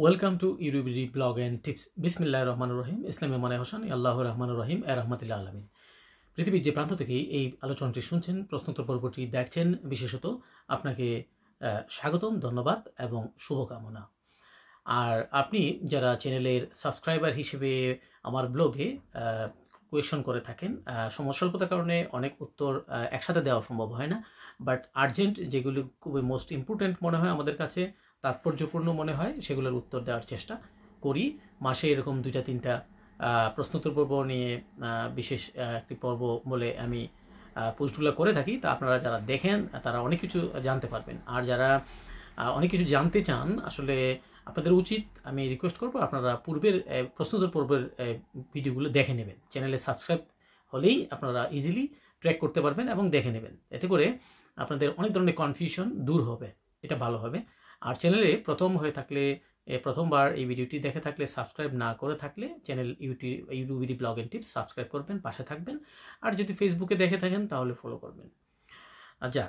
Welcome to ইউরুবিডি blog and tips. বিসমিল্লাহির রহমানির রহিম। ইসলামে মানে হোসেন আল্লাহর রহমানুর রহিম রহমতুল্লাহ আলমিন। পৃথিবীর যে প্রান্ত থেকেই এই আলোচনাটি শুনছেন, প্রশ্নোত্তর পর্বটি দেখছেন, বিশেষত আপনাকে স্বাগতম, ধন্যবাদ এবং শুভকামনা। আর আপনি যারা চ্যানেলের সাবস্ক্রাইবার হিসেবে আমার ব্লগে কোয়েশন করে থাকেন, সমস্যাল্পতার কারণে অনেক উত্তর একসাথে দেওয়া সম্ভব হয় না, বাট আর্জেন্ট যেগুলি খুবই মোস্ট ইম্পর্ট্যান্ট মনে হয়, আমাদের কাছে তাৎপর্যপূর্ণ মনে হয়, সেগুলোর উত্তর দেওয়ার চেষ্টা করি। মাসে এরকম 2-3টা প্রশ্নোত্তর পর্ব নিয়ে বিশেষ একটি পর্ব বলে আমি পোস্টগুলো করে থাকি। তা আপনারা যারা দেখেন তারা অনেক কিছু জানতে পারবেন। আর যারা অনেক কিছু জানতে চান, আসলে আপনাদের উচিত, আমি রিকোয়েস্ট করবো, আপনারা পূর্বের প্রশ্নোত্তর পর্বের ভিডিওগুলো দেখে নেবেন। চ্যানেলে সাবস্ক্রাইব হলেই আপনারা ইজিলি ট্র্যাক করতে পারবেন এবং দেখে নেবেন। এতে করে আপনাদের অনেক ধরনের কনফিউশন দূর হবে, এটা ভালো হবে। আর চ্যানেলে প্রথম হয়ে থাকলে, প্রথমবার এই ভিডিওটি দেখে থাকলে, সাবস্ক্রাইব না করে থাকলে চ্যানেল ইউরুবিডি ব্লগ অ্যান্ড টিপস সাবস্ক্রাইব করবেন, পাশে থাকবেন। আর যদি ফেসবুকে দেখে থাকেন তাহলে ফলো করবেন। আচ্ছা,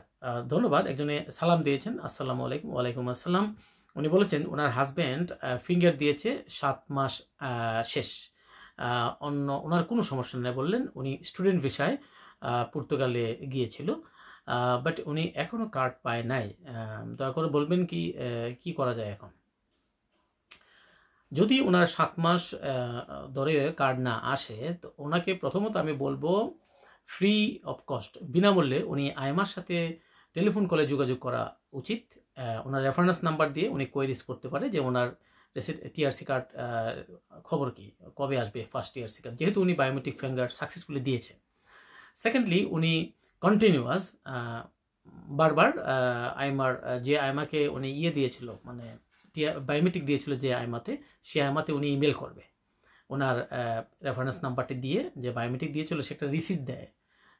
ধন্যবাদ। একজনে সালাম দিয়েছেন, আসসালামু আলাইকুম। ওয়ালাইকুম আসসালাম। উনি বলেছেন ওনার হাজব্যান্ড ফিঙ্গার দিয়েছে 7 মাস শেষ, ওনার কোনো সমস্যা নেই বললেন। উনি স্টুডেন্ট ভিসায় পর্তুগালে গিয়েছিল, বাট উনি এখনও কার্ড পায় নাই। দয়া করে বলবেন কি করা যায় এখন। যদি ওনার 7 মাস ধরে কার্ড না আসে, তো ওনাকে প্রথমত আমি বলবো ফ্রি অফ কস্ট, বিনামূল্যে উনি আইমার সাথে টেলিফোন কলে যোগাযোগ করা উচিত। ওনার রেফারেন্স নাম্বার দিয়ে উনি কোয়েরিজ করতে পারে যে ওনার টিআরসি কার্ড খবর কি, কবে আসবে ফার্স্ট টিআরসি কার্ড, যেহেতু উনি বায়োমেট্রিক ফিঙ্গার সাকসেসফুলি দিয়েছে। সেকেন্ডলি, উনি কন্টিনিউয়াস বারবার যে আইমাকে উনি দিয়েছিল, মানে বায়োমেট্রিক দিয়েছিল যে আইমাতে, সে আইমাতে উনি ইমেল করবে। ওনার রেফারেন্স নাম্বারটি দিয়ে যে বায়োমেট্রিক দিয়েছিল সে একটা রিসিপ্ট দেয়,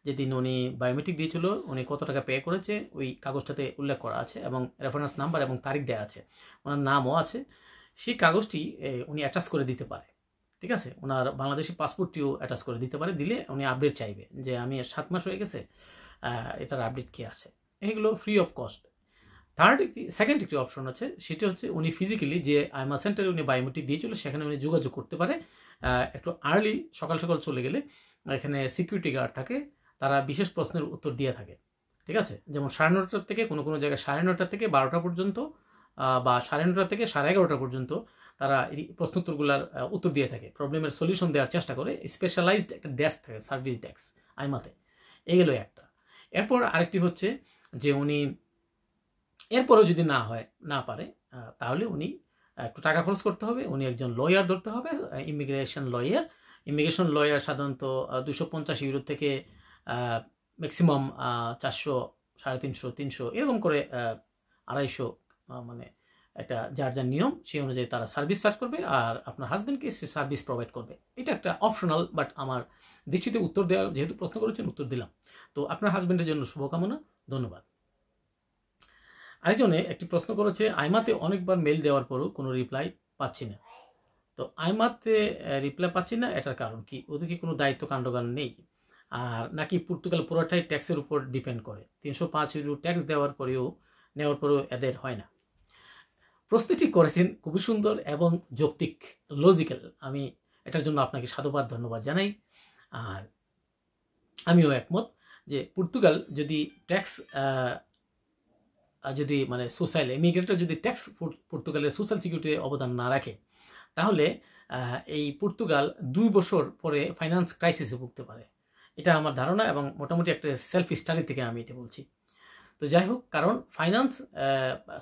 যেদিন উনি বায়োমেট্রিক দিয়েছিল উনি কত টাকা পে করেছে ওই কাগজটাতে উল্লেখ করা আছে, এবং রেফারেন্স নাম্বার এবং তারিখ দেওয়া আছে, ওনার নামও আছে। সেই কাগজটি উনি অ্যাটাচ করে দিতে পারে, ঠিক আছে। ওনার বাংলাদেশি পাসপোর্টটিও অ্যাটাচ করে দিতে পারে। দিলে উনি আপডেট চাইবে যে আমি 7 মাস হয়ে গেছে, এটার আপডেট কে আছে। এগুলো ফ্রি অফ কস্ট। সেকেন্ড একটি অপশন আছে, সেটা হচ্ছে উনি ফিজিক্যালি যে আইমা সেন্টারে উনি বায়োমেট্রিক দিয়েছিল সেখানে উনি যোগাযোগ করতে পারে। একটু আর্লি সকাল সকাল চলে গেলে এখানে সিকিউরিটি গার্ড থাকে, তারা বিশেষ প্রশ্নের উত্তর দিয়ে থাকে, ঠিক আছে। যেমন 9:30 থেকে কোনো জায়গায় 9:30 থেকে 12টা পর্যন্ত, বা 9:30 থেকে 11:30 পর্যন্ত তারা এই প্রশ্নোত্তরগুলোর উত্তর দিয়ে থাকে, প্রবলেমের সলিউশন দেওয়ার চেষ্টা করে। স্পেশালাইজড একটা ডেস্ক থাকে, সার্ভিস ডেস্ক আইমাতে। এগুলো একটা। এরপর আরেকটি হচ্ছে যে উনি এরপরেও যদি না পারে, তাহলে উনি একটু টাকা খরচ করতে হবে, উনি একজন লয়ার ধরতে হবে, ইমিগ্রেশন লয়ার সাধারণত 250 ইউরো থেকে ম্যাক্সিমাম 400, 350, 300 এরকম করে 250, মানে একটা যার নিয়ম সেই অনুযায়ী তারা সার্ভিস চার্জ করবে, আর আপনার হাজব্যান্ডকে সে সার্ভিস প্রোভাইড করবে। এটা একটা অপশনাল, বাট আমার দৃষ্টিতে উত্তর দেওয়া, যেহেতু প্রশ্ন করেছেন উত্তর দিলাম। তো আপনার হাজব্যান্ডের জন্য শুভকামনা, ধন্যবাদ। আরেকজনে একটি প্রশ্ন করেছে, আইমাতে অনেকবার মেল দেওয়ার পরও কোনো রিপ্লাই পাচ্ছি না। তো আইমাতে রিপ্লাই পাচ্ছি না, এটার কারণ কি? ওদের কি কোনো দায়িত্ব কাণ্ডজ্ঞান নেই, আর নাকি পর্তুগাল পুরোটাই ট্যাক্সের উপর ডিপেন্ড করে? 305 ইউরো ট্যাক্স নেওয়ার পরেও এদের হয় না। প্রশ্নটি করেছেন খুবই সুন্দর এবং যৌক্তিক, লজিক্যাল। আমি এটার জন্য আপনাকে সাধুবাদ, ধন্যবাদ জানাই। আর আমিও একমত যে পর্তুগাল যদি ট্যাক্স মানে সোশ্যাল ইমিগ্রেটর যদি ট্যাক্স পর্তুগালের সোশ্যাল সিকিউরিটি অবদান না রাখে, তাহলে এই পর্তুগাল 2 বছর পরে ফাইন্যান্স ক্রাইসিসে ভুগতে পারে। এটা আমার ধারণা, এবং মোটামুটি একটা সেলফ স্টাডি থেকে আমি এটা বলছি। তো যাই হোক, কারণ ফাইন্যান্স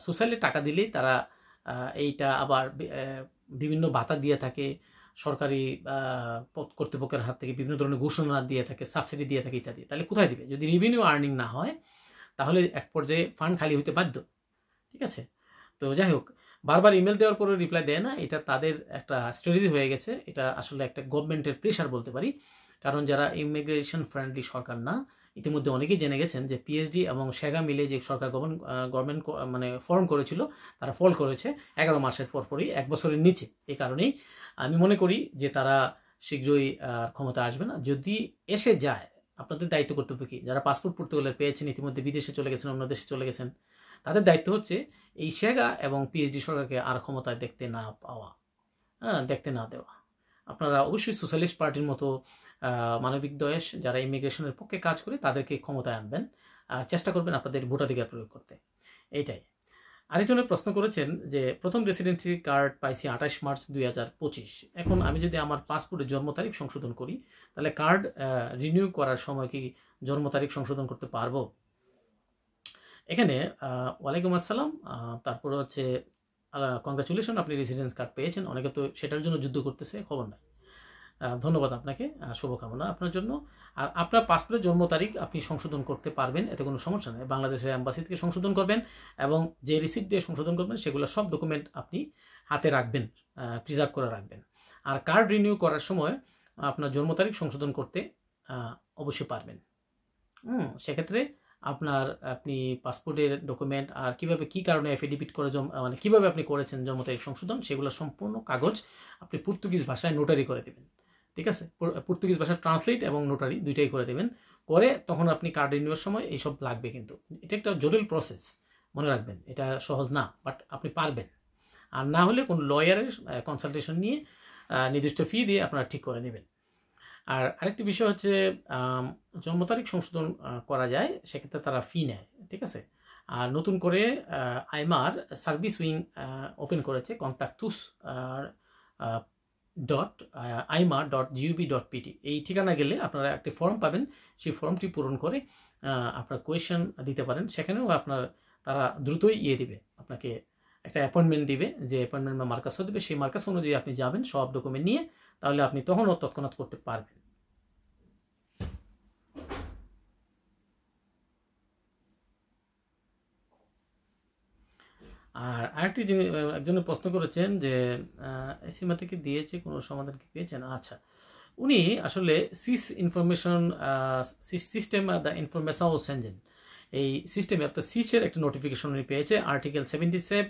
সোশ্যালে টাকা দিলেই তারা এইটা আবার বিভিন্ন ভাতা দিয়ে থাকে, সরকারি কর্তৃপক্ষের হাত থেকে বিভিন্ন ধরনের ঘোষণা দিয়ে থাকে, সাবসিডি দিয়ে থাকে ইত্যাদি। তাহলে কোথায় দিবে? যদি রেভিনিউ আর্নিং না হয়, তাহলে এক পর্যায়ে ফান্ড খালি হতে বাধ্য, ঠিক আছে। তো যাই হোক, বারবার ইমেল দেওয়ার পরে রিপ্লাই দেয় না, এটা তাদের একটা স্ট্র্যাটেজি হয়ে গেছে। এটা আসলে একটা গভর্নমেন্টের প্রেশার বলতে পারি, কারণ যারা ইমিগ্রেশন ফ্রেন্ডলি সরকার না, ইতিমধ্যে অনেকেই জেনে গেছেন যে পিএইচডি এবং সেগা মিলে যে সরকার গভর্নমেন্ট মানে ফর্ম করেছিল, তারা ফল করেছে 11 মাসের পরপরই, 1 বছরের নিচে। এই কারণেই আমি মনে করি যে তারা শীঘ্রই ক্ষমতা আসবে না। যদি এসে যায়, আপনাদের দায়িত্ব কর্তব্য কি? যারা পাসপোর্ট পর্তুগালের পেয়েছেন, ইতিমধ্যে বিদেশে চলে গেছেন, অন্য দেশে চলে গেছেন, তাদের দায়িত্ব হচ্ছে এই সেগা এবং পিএইচডি সরকারকে আর ক্ষমতায় দেখতে না পাওয়া, দেখতে না দেওয়া। আপনারা অবশ্যই সোশ্যালিস্ট পার্টির মতো মানবিক দেশ যারা ইমিগ্রেশনের পক্ষে কাজ করে তাদেরকে ক্ষমতায় আনবেন আর চেষ্টা করবেন আপনাদের ভোটাধিকার প্রয়োগ করতে। এইটাই। আরেকজনের প্রশ্ন করেছেন যে প্রথম রেসিডেন্সি কার্ড পাইছি 28 মার্চ 2025। এখন আমি যদি আমার পাসপোর্টের জন্ম তারিখ সংশোধন করি তাহলে কার্ড রিনিউ করার সময় কি জন্ম তারিখ সংশোধন করতে পারবো? এখানে ওয়ালাইকুম আসসালাম, তারপরে হচ্ছে কংগ্রাচুলেশন, আপনি রেসিডেন্স কার্ড পেয়েছেন। অনেকে তো সেটার জন্য যুদ্ধ করতেছে, খবর নাই। ধন্যবাদ আপনাকে, শুভকামনা আপনার জন্য। আর আপনার পাসপোর্টের জন্ম তারিখ আপনি সংশোধন করতে পারবেন, এতে কোনো সমস্যা নেই। বাংলাদেশের অ্যাম্বাসি থেকে সংশোধন করবেন এবং যে রিসিপ্ট দিয়ে সংশোধন করবেন সেগুলো সব ডকুমেন্ট আপনি হাতে রাখবেন, প্রিজার্ভ করে রাখবেন। আর কার্ড রিনিউ করার সময় আপনার জন্ম তারিখ সংশোধন করতে অবশ্যই পারবেন। সেক্ষেত্রে আপনি পাসপোর্টের ডকুমেন্ট আর কিভাবে কি কারণে এফিডেভিট করে মানে কিভাবে আপনি করেছেন জন্ম তারিখ সংশোধন সেগুলো সম্পূর্ণ কাগজ আপনি পর্তুগিজ ভাষায় নোটারি করে দেবেন। ঠিক আছে, পর্তুগিজ ভাষা ট্রান্সলেট এবং নোটারি দুইটাই করে দেবেন। করে তখন আপনি কার্ড রিনিউয়ের সময় এইসব লাগবে, কিন্তু এটা একটা জটিল প্রসেস, মনে রাখবেন। এটা সহজ না, বাট আপনি পারবেন। আর না হলে কোনো লয়ারের কনসালটেশন নিয়ে নির্দিষ্ট ফি দিয়ে আপনারা ঠিক করে নেবেন। আর আরেকটি বিষয় হচ্ছে জন্ম তারিখ সংশোধন করা যায়, সেক্ষেত্রে তারা ফি নেয়। ঠিক আছে। আর নতুন করে আইমার সার্ভিস উইং ওপেন করেছে contactus.aimar.gov.pt। এই ঠিকানা গেলে আপনারা একটি ফর্ম পাবেন, সেই ফর্মটি পূরণ করে আপনার কোয়েশ্চেন দিতে পারেন। সেখানেও তারা দ্রুতই দিবে, আপনাকে একটা অ্যাপয়েন্টমেন্ট দিবে, যে অ্যাপয়েন্টমেন্ট বা মার্কাসও দেবে, সেই মার্কাস অনুযায়ী আপনি যাবেন সব ডকুমেন্ট নিয়ে, তাহলে আপনি তখনও তৎক্ষণাৎ করতে পারবেন। আর আরেকটি একজনের প্রশ্ন করেছেন যে সীমা থেকে দিয়েছে, কোনো সমাধান কি পেয়েছেন? আচ্ছা, উনি আসলে SIS information system the information ও সেনজেন, এই সিস্টেমে অর্থাৎ সিসের একটা নোটিফিকেশন উনি পেয়েছে আর্টিকেল 77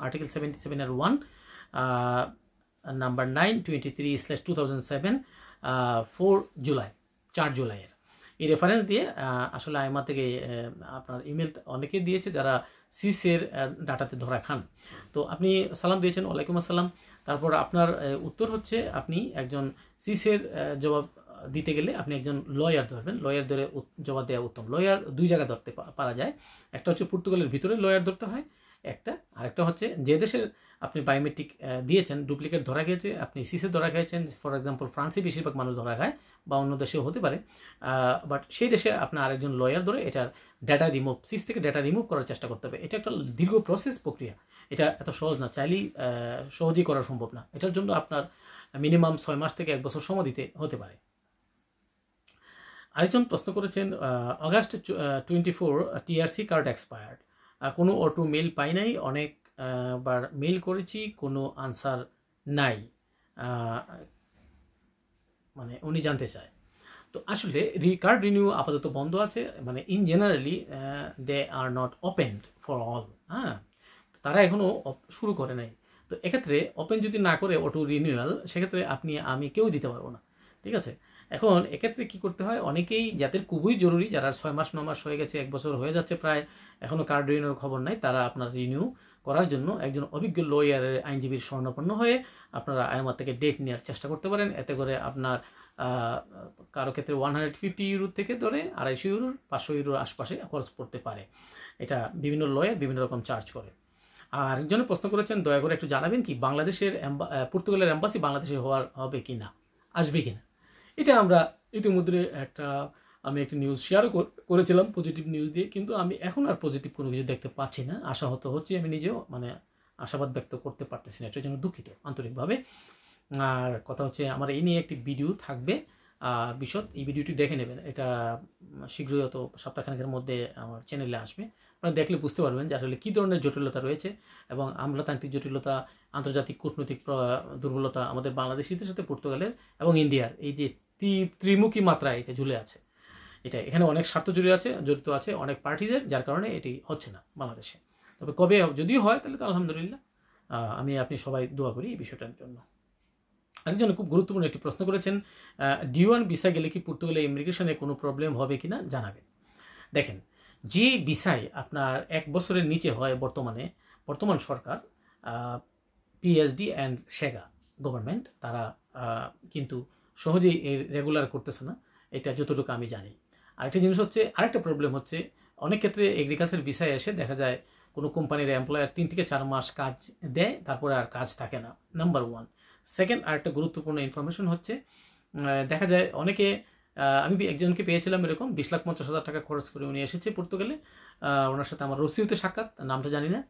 আর্টিকেল 77 নাম্বার 923/2007 4 জুলাইয়ের এই রেফারেন্স দিয়ে আসলে আইমা থেকে আপনার ইমেল অনেকেই দিয়েছে যারা সিসের ডাটাতে ধরা খান। তো আপনি সালাম দিয়েছেন, ওয়ালাইকুম আসসালাম। তারপর আপনার উত্তর হচ্ছে আপনি একজন সিসের জবাব দিতে গেলে আপনি একজন লয়ার ধরবেন। লয়ার ধরে জবাব দেওয়া উত্তম। লয়ার দুই জায়গায় ধরতে পারা যায়, একটা হচ্ছে পর্তুগালের ভিতরে লয়ার ধরতে হয় আরেকটা হচ্ছে যে দেশের আপনি বায়োমেট্রিক দিয়েছেন ডুপ্লিকেট ধরা গিয়েছে, আপনি সিসে ধরা খেয়েছেন, ফর এক্সাম্পল ফ্রান্সে বেশিরভাগ মানুষ ধরা খায় বা অন্য দেশেও হতে পারে, বাট সেই দেশে আপনার আরেকজন লয়ার ধরে এটার ডেটা রিমুভ, সিস থেকে ডেটা রিমুভ করার চেষ্টা করতে হবে। এটা একটা দীর্ঘ প্রক্রিয়া, এটা এত সহজ না, চাইলেই সহজেই করা সম্ভব না। এটার জন্য আপনার মিনিমাম 6 মাস থেকে 1 বছর সময় দিতে হতে পারে। আরেকজন প্রশ্ন করেছেন অগাস্ট 24 টিআরসি কার্ড এক্সপায়ার্ড, কোনো অটো মেল পাই নাই, অনেকবার মেল করেছি, কোনো আনসার নাই, মানে উনি জানতে চায়। তো আসলে কার্ড রিনিউ আপাতত বন্ধ আছে, মানে in generally they are not opened for all. তারা এখনও শুরু করে নাই। তো এক্ষেত্রে ওপেন যদি না করে অটো রিনিউয়াল, সেক্ষেত্রে আমি কেউ দিতে পারবো না। ঠিক আছে। এখন এক্ষেত্রে কি করতে হয়, অনেকেই যাদের খুবই জরুরি, যারা 6 মাস 9 মাস হয়ে গেছে, 1 বছর হয়ে যাচ্ছে প্রায়, এখনও কার্ড রিনিউর খবর নাই, তারা আপনার রিনিউ করার জন্য একজন অভিজ্ঞ লয়ারের আইনজীবীর শরণাপন্ন হয়ে আপনারা আইমার থেকে ডেট নেওয়ার চেষ্টা করতে পারেন। এতে করে আপনার কারো ক্ষেত্রে 150 ইউরো থেকে ধরে 250 ইউরোর 500 ইউরোর আশপাশে খরচ পড়তে পারে। এটা বিভিন্ন লয়ার বিভিন্ন রকম চার্জ করে। আর একজনে প্রশ্ন করেছেন, দয়া করে একটু জানাবেন কি বাংলাদেশের পর্তুগালের এম্বাসি বাংলাদেশে হবে কি না, আসবে কি না। এটা আমরা ইতিমধ্যে আমি একটা নিউজ শেয়ারও করেছিলাম পজিটিভ নিউজ দিয়ে, কিন্তু আমি এখন আর পজিটিভ কোনো কিছু দেখতে পাচ্ছি না। আশাহত হচ্ছে, আমি নিজেও মানে আশাবাদ ব্যক্ত করতে পারতেছি না, এটার জন্য দুঃখিত আন্তরিকভাবে। আর কথা হচ্ছে, আমার এই নিয়ে একটি ভিডিও থাকবে বিশদ, এই ভিডিওটি দেখে নেবেন। এটা শীঘ্রই হয়তো সপ্তাহখানেকের মধ্যে আমার চ্যানেলে আসবে। আপনারা দেখলে বুঝতে পারবেন যে আসলে কী ধরনের জটিলতা রয়েছে এবং আমলাতান্ত্রিক জটিলতা, আন্তর্জাতিক কূটনৈতিক দুর্বলতা আমাদের বাংলাদেশিদের সাথে পর্তুগালের এবং ইন্ডিয়ার এই যে ত্রিমুখী মাত্রা এটা ঝুলে আছে। এখানে অনেক স্বার্থ জড়িত আছে অনেক পার্টিদের, যার কারণে এটি হচ্ছে না বাংলাদেশে। তবে কবে যদিও হয় তাহলে তো আলহামদুলিল্লাহ, আপনি সবাই দোয়া করি এই বিষয়টার জন্য। আরেকজন খুব গুরুত্বপূর্ণ একটি প্রশ্ন করেছেন, D1 ভিসা গেলে কি পর্তুগালে ইমিগ্রেশনে কোনো প্রবলেম হবে কিনা জানাবেন। দেখেন, যে ভিসায় আপনার 1 বছরের নিচে হয় বর্তমান সরকার, পিএইচডি অ্যান্ড শেগা গভর্নমেন্ট, তারা কিন্তু সহজেই এর রেগুলার করতেছে না, এটা যতটুকু আমি জানি। আরেকটা জিনিস হচ্ছে, আরেকটা প্রবলেম হচ্ছে, অনেক ক্ষেত্রে এগ্রিকালচার ভিসায় এসে দেখা যায় কোনো কোম্পানির এমপ্লয়ার 3 থেকে 4 মাস কাজ দেয়, তারপরে আর কাজ থাকে না, নাম্বার 1। সেকেন্ড, আরেকটা গুরুত্বপূর্ণ ইনফরমেশন হচ্ছে, দেখা যায় অনেকে, আমি একজনকে পেয়েছিলাম এরকম 20,50,000 টাকা খরচ করে উনি এসেছে পর্তুগালে। ওনার সাথে আমার রসিদতে সাক্ষাৎ, নামটা জানি না।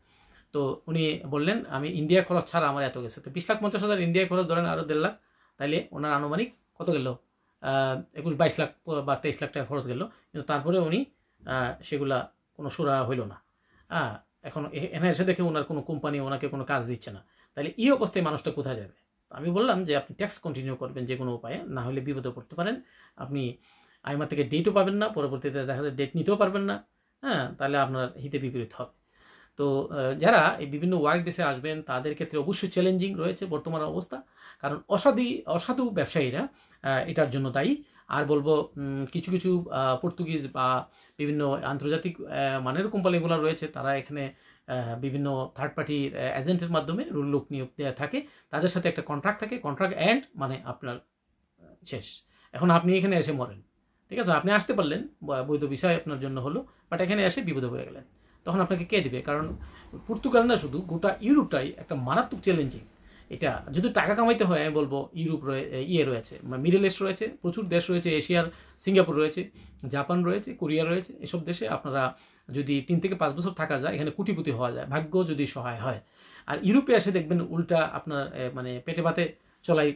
তো উনি বললেন আমি ইন্ডিয়া খরচ ছাড়া আমার এত গেছে। তো 20,50,000 ইন্ডিয়া খরচ ধরেন আরও 1.5 লাখ, তাইলে ওনার আনুমানিক কত গেল? 21-22 লাখ বা 23 লাখ টাকা খরচ গেল। কিন্তু তারপরে উনি সেগুলা কোনো সুরা হইল না। এখন এখানে এসে দেখে ওনার কোনো কোম্পানি ওনাকে কোনো কাজ দিচ্ছে না, তাহলে এই অবস্থায় মানুষটা কোথায় যাবে? আমি বললাম যে আপনি ট্যাক্স কন্টিনিউ করবেন যে কোনো উপায়ে, না হলে বিপদে পড়তে পারেন। আপনি আইমা থেকে ডেটও পাবেন না, পরবর্তীতে দেখা যায় ডেট নিতেও পারবেন না, তাহলে আপনার হিতে বিপরীত হবে। তো যারা এই বিভিন্ন ওয়ার্ক বেসে আসবেন তাদের ক্ষেত্রে অবশ্যই চ্যালেঞ্জিং রয়েছে বর্তমান অবস্থা, কারণ অসাধু ব্যবসায়ীরা এটার জন্য দায়ী। আর বলবো কিছু কিছু পর্তুগিজ বা বিভিন্ন আন্তর্জাতিক মানের কোম্পানিগুলো রয়েছে, তারা এখানে বিভিন্ন থার্ড পার্টি এজেন্টের মাধ্যমে লোক নিয়োগ দেওয়া থাকে, তাদের সাথে একটা কন্ট্রাক্ট থাকে, কন্ট্রাক্ট এন্ড মানে আপনার শেষ। এখন আপনি এখানে এসে মরেন, ঠিক আছে, আপনি আসতে পারলেন, বৈধ বিষয় আপনার জন্য হলো, বাট এখানে এসে বিপদে পড়ে গেলেন, তখন আপনাকে কে দিবে? কারণ পর্তুগাল না, শুধু গোটা ইউরোপটাই একটা মারাত্মক চ্যালেঞ্জিং। এটা যদি টাকা কামাইতে হয়, আমি বলবো ইউরোপ রয়েছে, মিডল ইস্ট রয়েছে, প্রচুর দেশ রয়েছে, এশিয়ার সিঙ্গাপুর রয়েছে, জাপান রয়েছে, কোরিয়া রয়েছে, এসব দেশে আপনারা যদি 3 থেকে 5 বছর থাকা যায়, এখানে কোটিপতি হওয়া যায়, ভাগ্য যদি সহায় হয়। আর ইউরোপে এসে দেখবেন উল্টা আপনার মানে পেটে ভাতে চলাই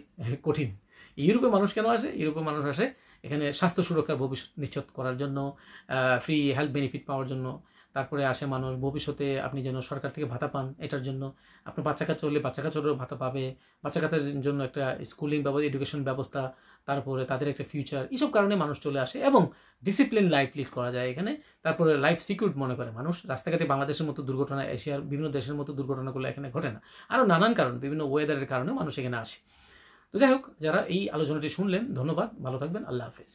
কঠিন। ইউরোপে মানুষ কেন আসে? ইউরোপে মানুষ আসে এখানে স্বাস্থ্য সুরক্ষার ভবিষ্যৎ নিশ্চিত করার জন্য, ফ্রি হেলথ বেনিফিট পাওয়ার জন্য। তারপরে আসে মানুষ ভবিষ্যতে আপনি যেন সরকার থেকে ভাতা পান, এটার জন্য। আপনার বাচ্চা কাচ্চা হলে বাচ্চা কাচ্চারও ভাতা পাবে, বাচ্চা কাচ্চার জন্য একটা স্কুলিং ব্যবস্থা, এডুকেশন ব্যবস্থা, তারপরে তাদের একটা ফিউচার, এইসব কারণে মানুষ চলে আসে এবং ডিসিপ্লিন লাইফ লিড করা যায় এখানে। তারপরে লাইফ সিকিউর মনে করে মানুষ। রাস্তাঘাটে বাংলাদেশের মতো দুর্ঘটনা, এশিয়ার বিভিন্ন দেশের মতো দুর্ঘটনাগুলো এখানে ঘটে না। আরও নানান কারণ, বিভিন্ন ওয়েদারের কারণে মানুষ এখানে আসে। তো যাই হোক, যারা এই আলোচনাটি শুনলেন ধন্যবাদ, ভালো থাকবেন, আল্লাহ হাফেজ।